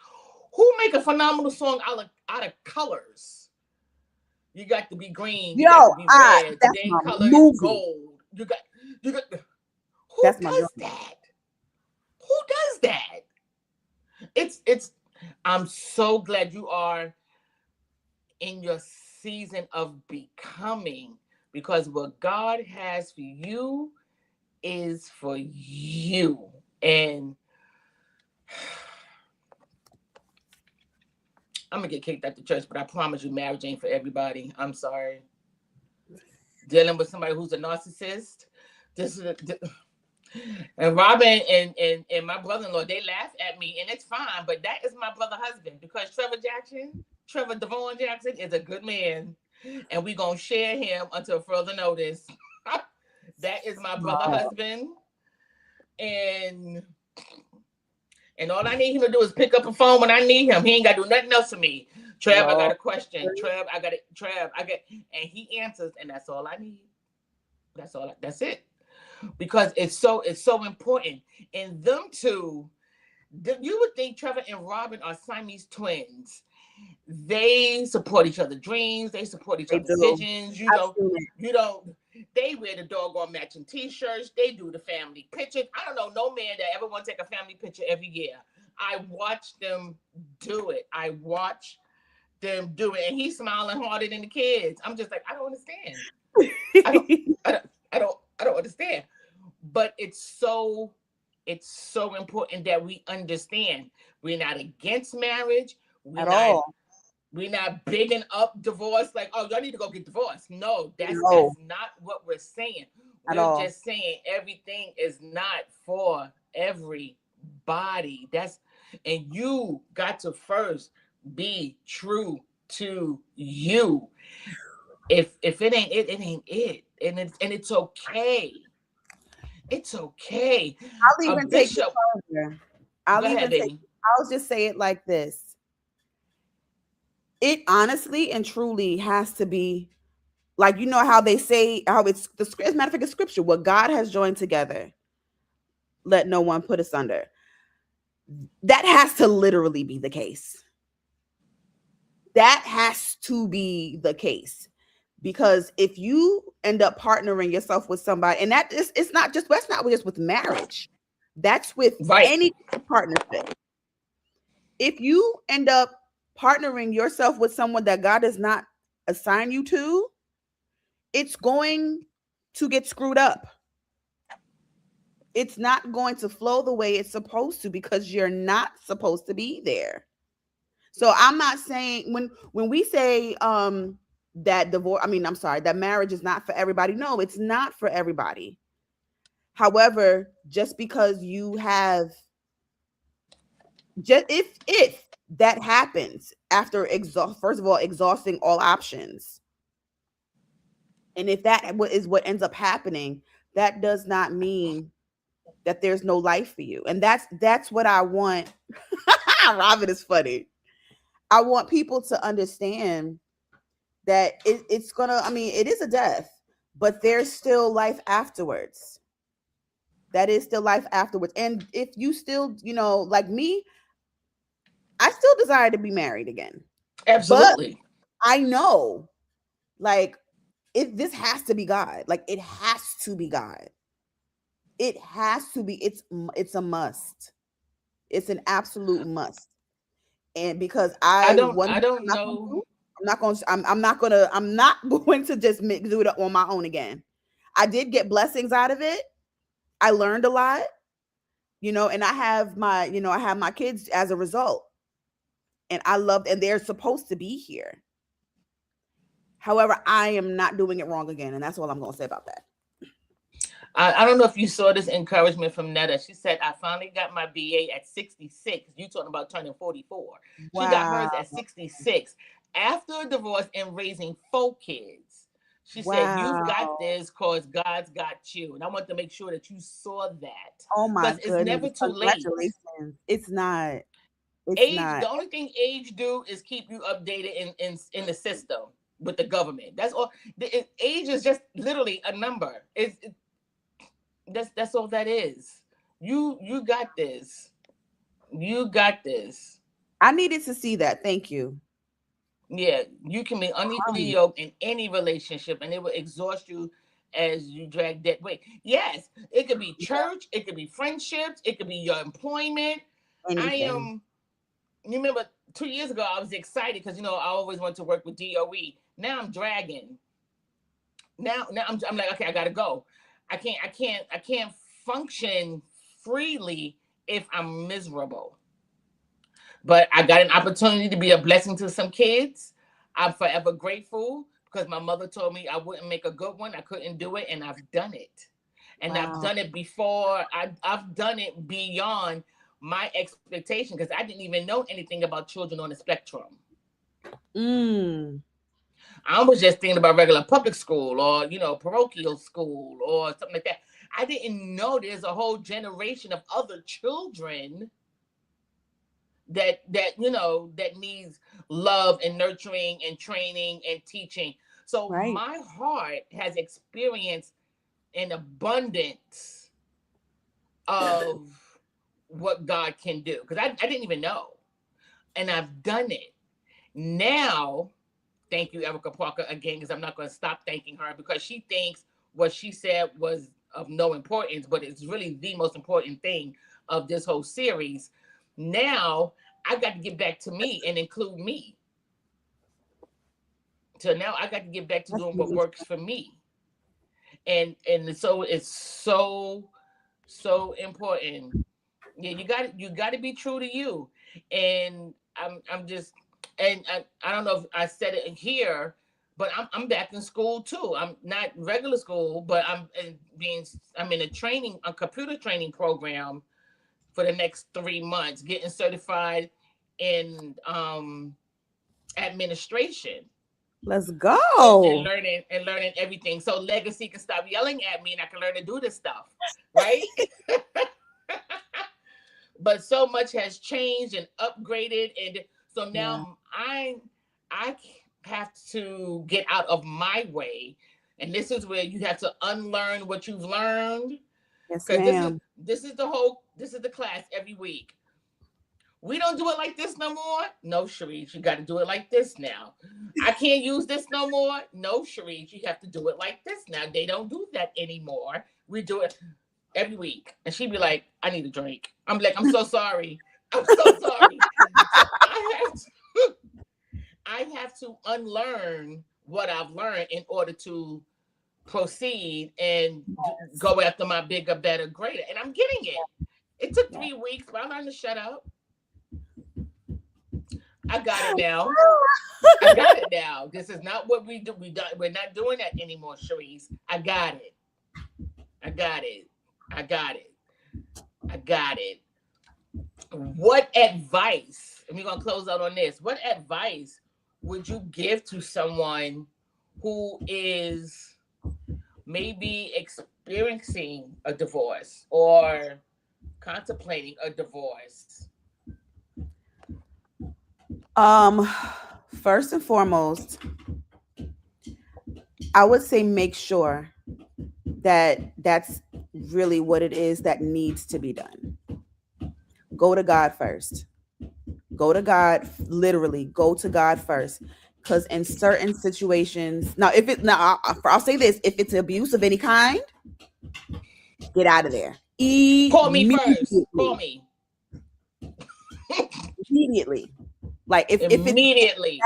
who make a phenomenal song out of colors. You got to be green, you got to be red, today color is gold. You got who that's does that? Who does that? It's I'm so glad you are in your season of becoming, because what God has for you is for you. And I'm gonna get kicked out the church, but I promise you marriage ain't for everybody. I'm sorry. Dealing with somebody who's a narcissist, and Robin and my brother-in-law, they laugh at me, and it's fine, but that is my brother husband, because Trevor Devon Jackson is a good man, and we're gonna share him until further notice. That is my brother husband, and all I need him to do is pick up a phone when I need him. He ain't gotta do nothing else for me. Trev, I got a question. Trev, I got it. And he answers, and that's all I need. That's it. Because it's so important. And them two, you would think Trevor and Robin are Siamese twins. They support each other's dreams. They support each other's visions. You don't. They wear the doggone matching T-shirts. They do the family pictures. I don't know no man that ever want to take a family picture every year. I watch them do it. And he's smiling harder than the kids. I'm just like, I don't understand. I don't understand. But it's so important that we understand we're not against marriage. We're not bigging up divorce, like, oh, y'all need to go get divorced. No, that's not what we're saying. We're just saying everything is not for everybody. And you got to first be true to you. If it ain't it, it ain't it. And it's okay. It's okay. I'll even take it further. I'll just say it like this. It honestly and truly has to be like, you know how they say, how it's as a matter of fact, it's scripture. What God has joined together, let no one put asunder. That has to literally be the case. That has to be the case. Because if you end up partnering yourself with somebody, and that's not just with marriage, that's with any partnership. If you end up partnering yourself with someone that God does not assign you to, it's going to get screwed up. It's not going to flow the way it's supposed to, because you're not supposed to be there. So I'm not saying when we say that that marriage is not for everybody. No, it's not for everybody. However, just because you have if that happens after first of all exhausting all options, and if that is what ends up happening, that does not mean that there's no life for you. And that's what I want. Robin is funny. I want people to understand that it's gonna, it is a death, but there's still life afterwards. That is still life afterwards. And if you still, like me, I still desire to be married again. Absolutely. But I know, like, this has to be God. Like, it has to be God. It has to be. It's a must. It's an absolute must. And because one I thing don't know. I'm not going to just do it on my own again. I did get blessings out of it. I learned a lot, and I have my kids as a result. And and they're supposed to be here. However, I am not doing it wrong again. And that's all I'm going to say about that. I don't know if you saw this encouragement from Netta. She said, I finally got my BA at 66. You talking about turning 44. She got hers Wow. at 66. After a divorce and raising 4 kids. She said, you've got Wow. this because God's got you. And I want to make sure that you saw that. Oh my Because it's goodness. never too late. Congratulations. It's not. It's Age, not. the only thing age do is keep you updated in the system with the government. That's all. Age is just literally a number. That's all that is. You got this. You got this. I needed to see that. Thank you. Yeah, you can be unequally yoked in any relationship, and it will exhaust you as you drag that way. Yes, it could be church, it could be friendships, it could be your employment. Anything. You remember 2 years ago, I was excited because I always wanted to work with DOE. Now I'm dragging. Now I'm like, okay, I gotta go. I can't function freely if I'm miserable. But I got an opportunity to be a blessing to some kids. I'm forever grateful because my mother told me I wouldn't make a good one. I couldn't do it, and I've done it. And I've done it before. I've done it beyond my expectation because I didn't even know anything about children on the spectrum. I was just thinking about regular public school or, parochial school or something like that. I didn't know there's a whole generation of other children that needs love and nurturing and training and teaching. So my heart has experienced an abundance of what God can do because I didn't even know, and I've done it. Now, thank you, Erica Parker, again, because I'm not going to stop thanking her because she thinks what she said was of no importance, but it's really the most important thing of this whole series. Now I got to get back to me and include me. So now I got to get back to doing what works for me. And so it's so important. Yeah, you got to be true to you. And I'm just, and I don't know if I said it here, but I'm back in school too. I'm not regular school, but I'm in a computer training program for the next 3 months, getting certified in administration. Let's go. And learning everything. So Legacy can stop yelling at me and I can learn to do this stuff. Right? But so much has changed and upgraded. And so now I have to get out of my way. And this is where you have to unlearn what you've learned. Yes, ma'am. This is the class every week. We don't do it like this no more. No, Cherise, you got to do it like this now. I can't use this no more. No, Cherise, you have to do it like this now. They don't do that anymore. We do it every week. And she'd be like, I need a drink. I'm like, I'm so sorry. I'm so sorry. So I have to unlearn what I've learned in order to proceed and go after my bigger, better, greater. And I'm getting it. It took 3 weeks, but I learned to shut up. I got it now. I got it now. This is not what we do. We're not doing that anymore, Cherise. I got it. I got it. I got it. I got it. What advice, and we're going to close out on this, what advice would you give to someone who is maybe experiencing a divorce or contemplating a divorce? First and foremost, I would say make sure that that's really what it is that needs to be done. Go to God first. Go to God, literally go to God first. because in certain situations, I'll say this: if it's abuse of any kind, get out of there Call me first. Call me immediately. Like if immediately.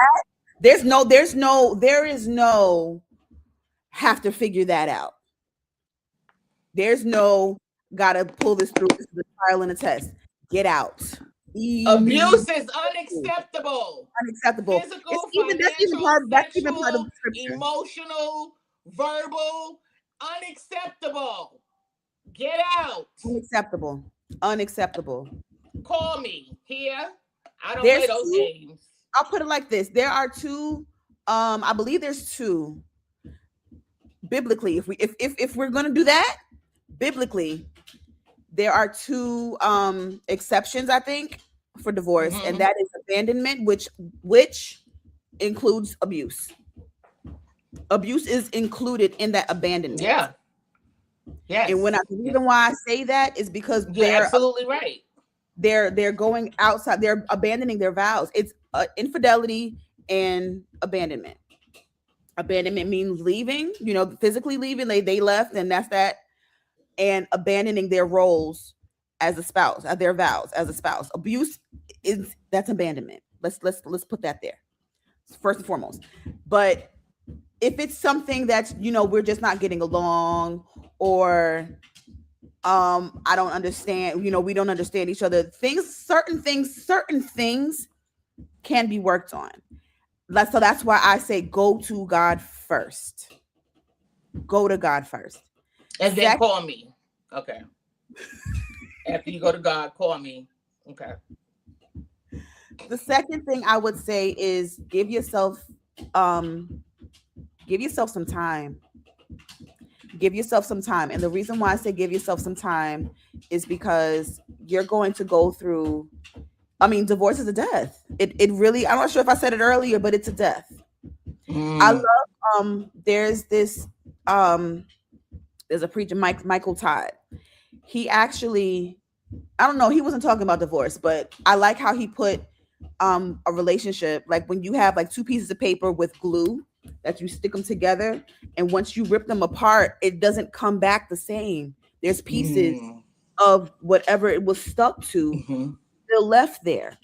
there is no have to figure that out. There's no gotta pull this through. This is a trial and a test. Get out. Abuse is unacceptable. Unacceptable. Physical, That's even part of the scripture. Emotional, verbal, unacceptable. Get out. Unacceptable. Call me here. I don't play those games. I'll put it like this. There are two. I believe there's two. Biblically, if we're gonna do that, biblically, there are two exceptions, I think, for divorce, and that is abandonment, which includes abuse. Abuse is included in that abandonment. Yeah. Yes. And the reason why I say that is because you're absolutely right. They're going outside. They're abandoning their vows. It's infidelity and abandonment. Abandonment means leaving, physically leaving. They left, and that's that. And abandoning their roles as a spouse, their vows as a spouse. Abuse that's abandonment. Let's put that there first and foremost. But if it's something that's we're just not getting along, or I don't understand, we don't understand each other. Certain things can be worked on. So that's why I say go to God first. Go to God first. And then call me. Okay. After you go to God, call me. Okay. The second thing I would say is give yourself some time. Give yourself some time. And the reason why I say give yourself some time is because you're going to go through, divorce is a death. It really, I'm not sure if I said it earlier, but it's a death. I love, there's a preacher, Michael Todd. He actually, I don't know, he wasn't talking about divorce, but I like how he put a relationship, like when you have like two pieces of paper with glue that you stick them together, and once you rip them apart, it doesn't come back the same. There's pieces of whatever it was stuck to still left there.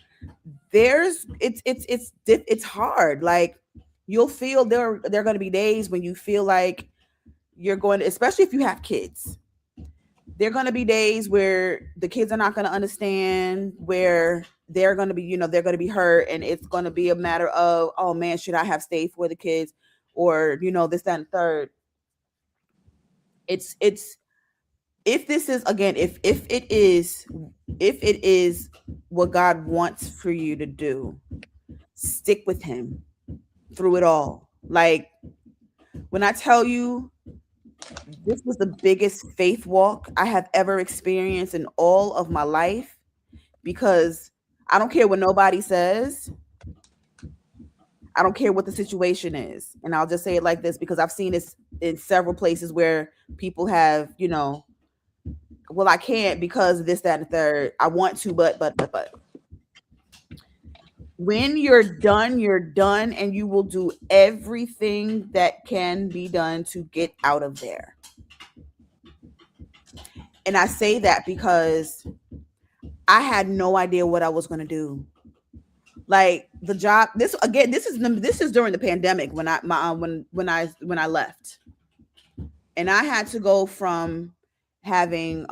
It's hard. Like you'll feel there are going to be days when you feel like you're going to, especially if you have kids, there are going to be days where the kids are not going to understand, where they're going to be, they're going to be hurt. And it's going to be a matter of, oh man, should I have stayed for the kids? Or, this, that, and third. It's, if this is, again, if it is what God wants for you to do, stick with him through it all. Like when I tell you, this was the biggest faith walk I have ever experienced in all of my life, because I don't care what nobody says. I don't care what the situation is. And I'll just say it like this, because I've seen this in several places where people have, well, I can't because this, that, and the third. I want to, but. When you're done, and you will do everything that can be done to get out of there. And I say that because I had no idea what I was going to do. Like the job, this is during the pandemic when I left. And I had to go from having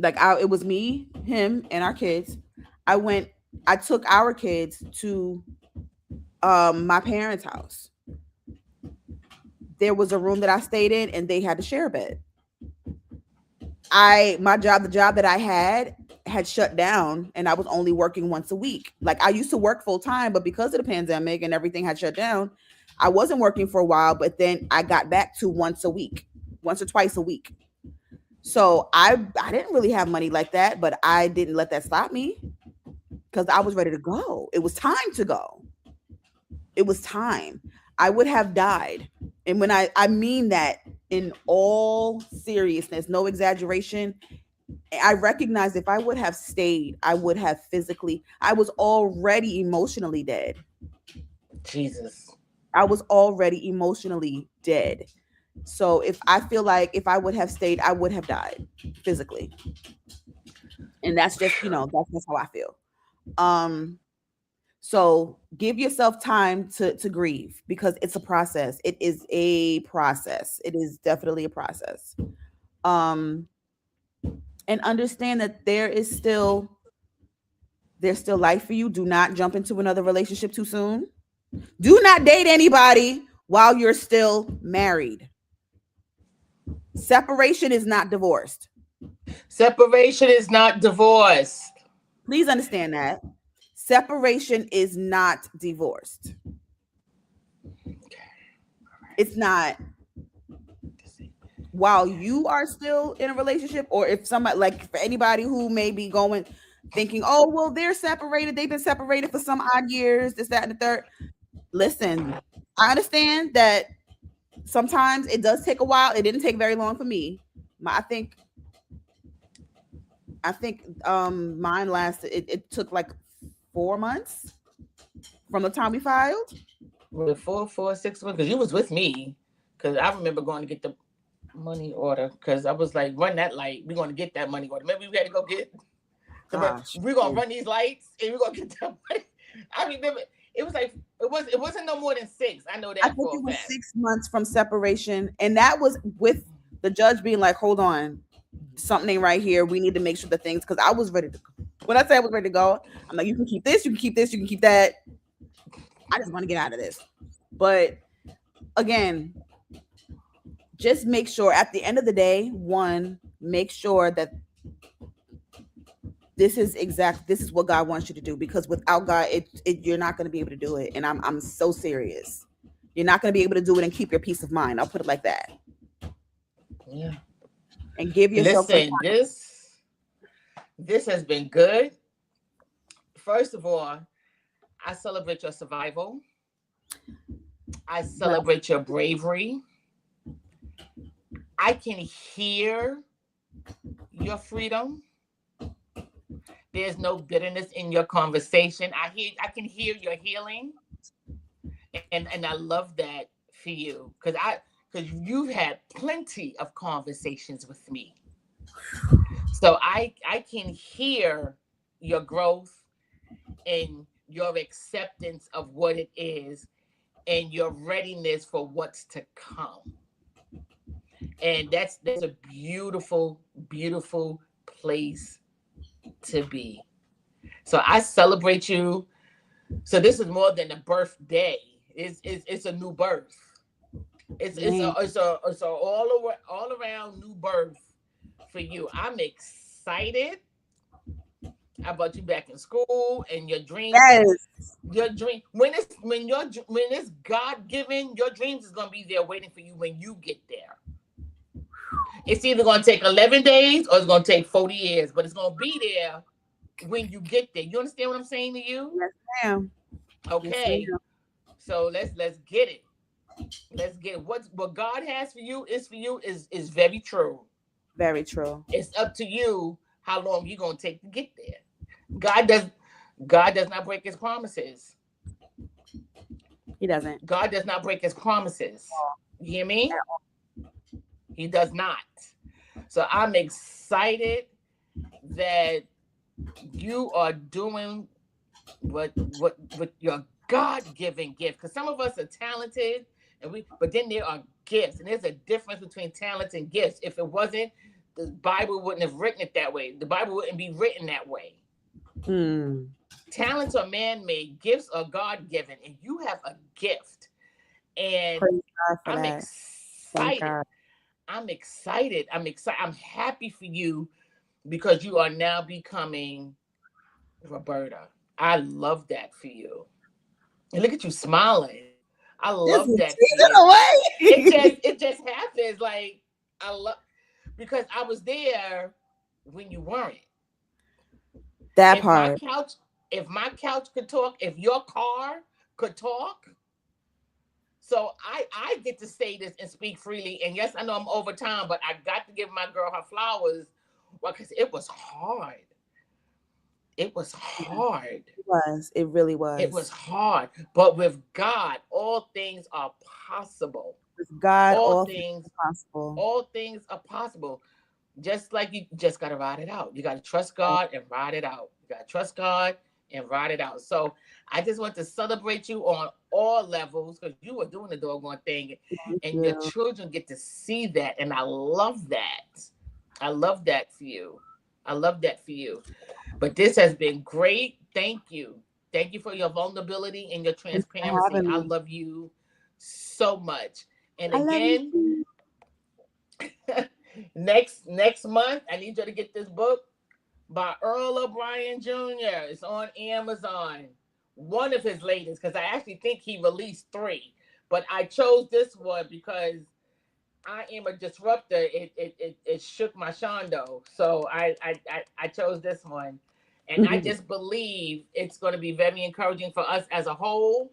it was me, him, and our kids. I took our kids to my parents' house. There was a room that I stayed in, and they had to share a bed. The job that I had shut down, and I was only working once a week. Like I used to work full time, but because of the pandemic and everything had shut down, I wasn't working for a while, but then I got back to once or twice a week. So I didn't really have money like that, but I didn't let that stop me. Because I was ready to go. It was time to go. It was time. I would have died. And when I mean that in all seriousness, no exaggeration, I recognize if I would have stayed, I would have I was already emotionally dead. Jesus. I was already emotionally dead. So if I feel like if I would have stayed, I would have died physically. And that's just, that's just how I feel. Um, so give yourself time to grieve because it's a process. It is a process. It is definitely a process. Um, and understand that there's still life for you. Do not jump into another relationship too soon. Do not date anybody while you're still married. Separation is not divorced. Separation is not divorce. Please understand that. Separation is not divorced. It's not. While you are still in a relationship, or if somebody, like for anybody who may be going thinking, oh, well, they're separated, they've been separated for some odd years, this, that, and the third. Listen, I understand that sometimes it does take a while. It didn't take very long for me. I think mine lasted, it took like 4 months from the time we filed. With 6 months, because you was with me. Because I remember going to get the money order. Because I was like, run that light. We're going to get that money order. Maybe we had to go get. We're going to run these lights and we're going to get that money. I remember it was like it wasn't no more than 6. I know that. I think it was 6 months from separation, and that was with the judge being like, "Hold on, something ain't right here. We need to make sure the things." Because I was ready to. When I say I was ready to go, I'm like, "You can keep this. You can keep this. You can keep that." I just want to get out of this. But again, just make sure at the end of the day, one, make sure that this is what God wants you to do, because without God, you're not going to be able to do it. And I'm so serious. You're not going to be able to do it and keep your peace of mind. I'll put it like that. Yeah. And give yourself Listen, this has been good. First of all, I celebrate your survival. I celebrate your bravery. I can hear your freedom. There's no bitterness in your conversation. I can hear your healing. And I love that for you. Because you've had plenty of conversations with me. So I can hear your growth and your acceptance of what it is and your readiness for what's to come. And that's a beautiful, beautiful place to be. So I celebrate you. So this is more than a birthday. It's a new birth. It's a all around new birth for you. I'm excited about you back in school and your dreams. Yes. Your dream when it's God given, your dreams is gonna be there waiting for you when you get there. It's either gonna take 11 days or it's gonna take 40 years, but it's gonna be there when you get there. You understand what I'm saying to you? Yes, ma'am. Okay. Yes, ma'am. So let's get it. Let's get it. What God has for you is very true. Very true. It's up to you how long you're gonna take to get there. God does not break his promises. He doesn't. God does not break his promises. You hear me? He does not. So I'm excited that you are doing what your God-given gift. Because some of us are talented, but then there are gifts, and there's a difference between talent and gifts. If it wasn't, the Bible wouldn't have written it that way. The Bible wouldn't be written that way. Talents are man-made, gifts are God-given, and you have a gift. And I'm excited. I'm excited. I'm happy for you because you are now becoming Roberta. I love that for you. And look at you smiling. I love that for you. It just happens. Like I love because I was there when you weren't. That part. If my couch could talk, if your car could talk. So I get to say this and speak freely. And yes, I know I'm over time, but I got to give my girl her flowers. Well, because it was hard. it was hard. It really was. It was hard. But with God, all things are possible. With God, all things are possible. All things are possible. Just like you just got to ride it out. You got to trust God and ride it out. You got to trust God and ride it out. So I just want to celebrate you on all levels because you were doing the doggone thing. And your children get to see that. And I love that. I love that for you. I love that for you. But this has been great. Thank you. Thank you for your vulnerability and your transparency. I love you so much. And again, next month, I need you to get this book by Earl O'Brien Jr. It's on Amazon. One of his latest, because I actually think he released 3. But I chose this one because I am a disruptor. It shook my shondo. So I chose this one. And I just believe it's going to be very encouraging for us as a whole.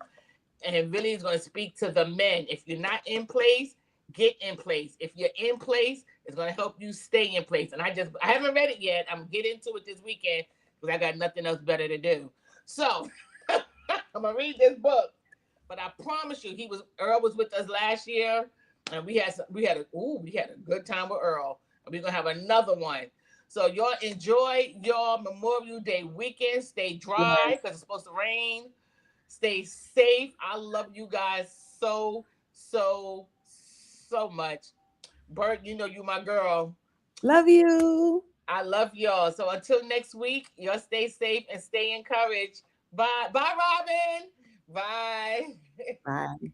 And it really is going to speak to the men. If you're not in place, get in place. If you're in place, it's going to help you stay in place. And I haven't read it yet. I'm getting into it this weekend because I got nothing else better to do. So I'm going to read this book. But I promise you, Earl was with us last year. And we had a good time with Earl. And we're going to have another one. So y'all enjoy your Memorial Day weekend. Stay dry because it's supposed to rain. Stay safe. I love you guys so much. Bert, you know you my girl. Love you. I love y'all. So until next week, y'all stay safe and stay encouraged. Bye. Bye, Robin. Bye. Bye.